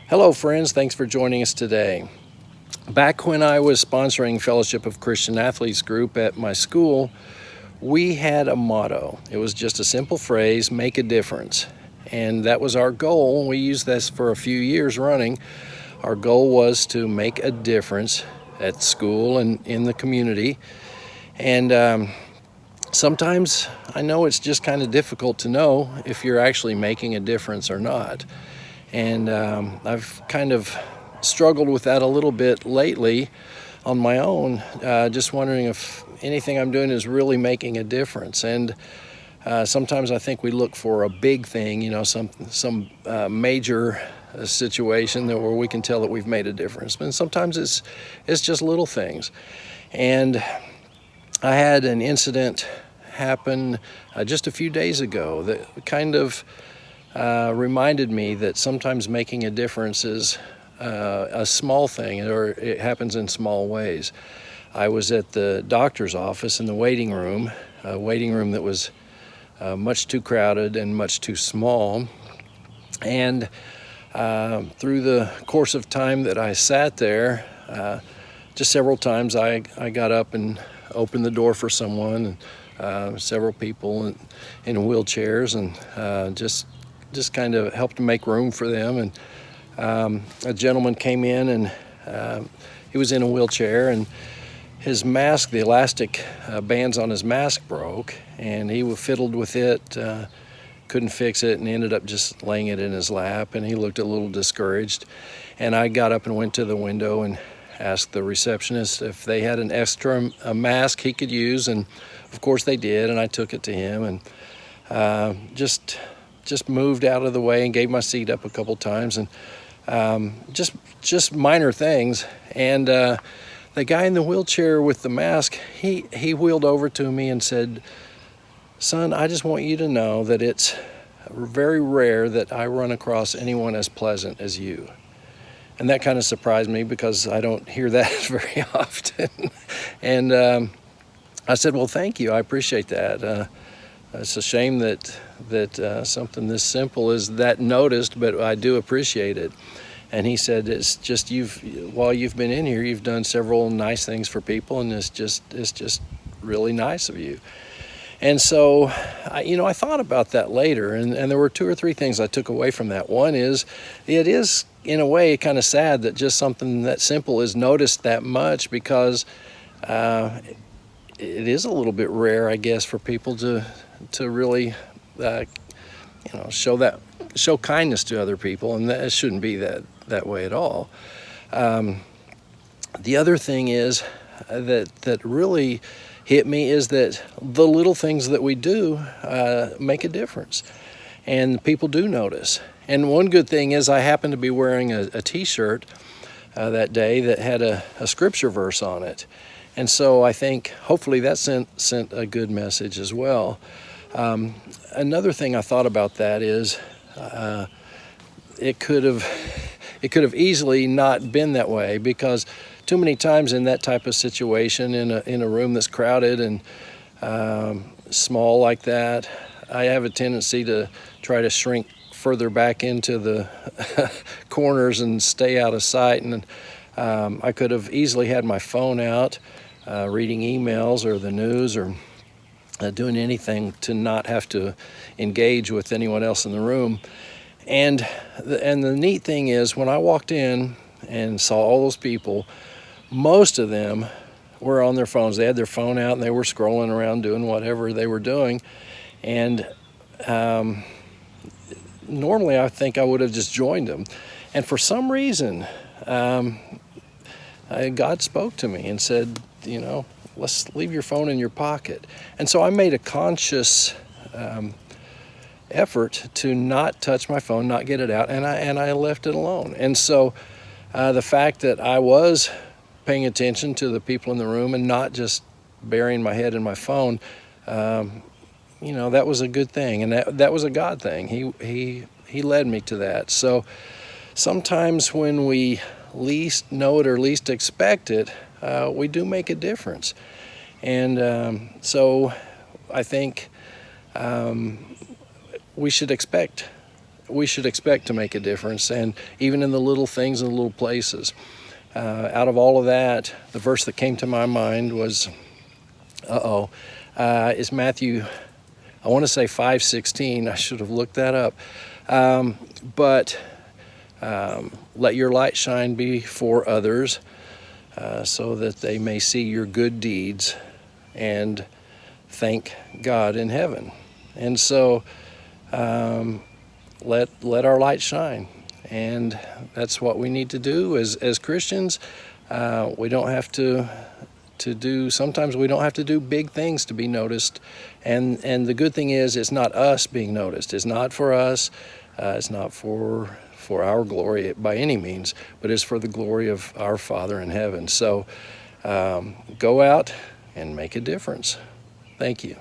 Hello friends, thanks for joining us today. Back when I was sponsoring Fellowship of Christian Athletes group at my school, we had a motto. It was just a simple phrase, make a difference. And that was our goal. We used this for a few years running. Our goal was to make a difference at school and in the community. And sometimes I know it's just kind of difficult to know if you're actually making a difference or not. And I've kind of struggled with that a little bit lately on my own, just wondering if anything I'm doing is really making a difference. And sometimes I think we look for a big thing, some major situation where we can tell that we've made a difference. But sometimes it's just little things. And I had an incident happen just a few days ago that kind of reminded me that sometimes making a difference is a small thing, or it happens in small ways. I was at the doctor's office in the waiting room, a waiting room that was much too crowded and much too small. And through the course of time that I sat there, just several times I got up and opened the door for someone, and several people in wheelchairs, and just kind of helped to make room for them. And a gentleman came in, and he was in a wheelchair, and his mask, the elastic bands on his mask broke, and he fiddled with it, couldn't fix it, and ended up just laying it in his lap, and he looked a little discouraged. And I got up and went to the window and asked the receptionist if they had an extra mask he could use, and of course they did, and I took it to him, and just moved out of the way and gave my seat up a couple times, and just minor things. And the guy in the wheelchair with the mask, he wheeled over to me and said, "Son, I just want you to know that it's very rare that I run across anyone as pleasant as you." And that kind of surprised me because I don't hear that very often. And I said, "Well, thank you. I appreciate that. It's a shame that something this simple is that noticed, but I do appreciate it." And he said, "It's just while you've been in here, you've done several nice things for people, and it's just really nice of you." And so, I thought about that later, and there were two or three things I took away from that. One is, it is in a way kind of sad that just something that simple is noticed that much, because it is a little bit rare, I guess, for people to really show kindness to other people, and that it shouldn't be that way at all. The other thing is that really hit me is that the little things that we do make a difference, and people do notice. And one good thing is I happened to be wearing a t-shirt that day that had a scripture verse on it. And so I think hopefully that sent a good message as well. Another thing I thought about that is it could have easily not been that way, because too many times in that type of situation, in a room that's crowded and small like that, I have a tendency to try to shrink further back into the corners and stay out of sight. And I could have easily had my phone out, reading emails or the news, or doing anything to not have to engage with anyone else in the room. And the neat thing is, when I walked in and saw all those people, most of them were on their phones. They had their phone out and they were scrolling around doing whatever they were doing. And normally I think I would have just joined them. And for some reason, God spoke to me and said, let's leave your phone in your pocket. And so I made a conscious effort to not touch my phone, not get it out, and I left it alone. And so the fact that I was paying attention to the people in the room and not just burying my head in my phone, that was a good thing, and that was a God thing. He led me to that. So sometimes when we least know it or least expect it, we do make a difference. And so I think we should expect we should expect to make a difference, and even in the little things and the little places. Out of all of that, the verse that came to my mind was, is Matthew, I want to say 5:16. I should have looked that up. But let your light shine before others, so that they may see your good deeds and thank God in heaven. And so let our light shine. And that's what we need to do as Christians. We don't have to do, sometimes we don't have to do big things to be noticed. And the good thing is, it's not us being noticed. It's not for us. It's not for our glory by any means, but it's for the glory of our Father in heaven. So go out and make a difference. Thank you.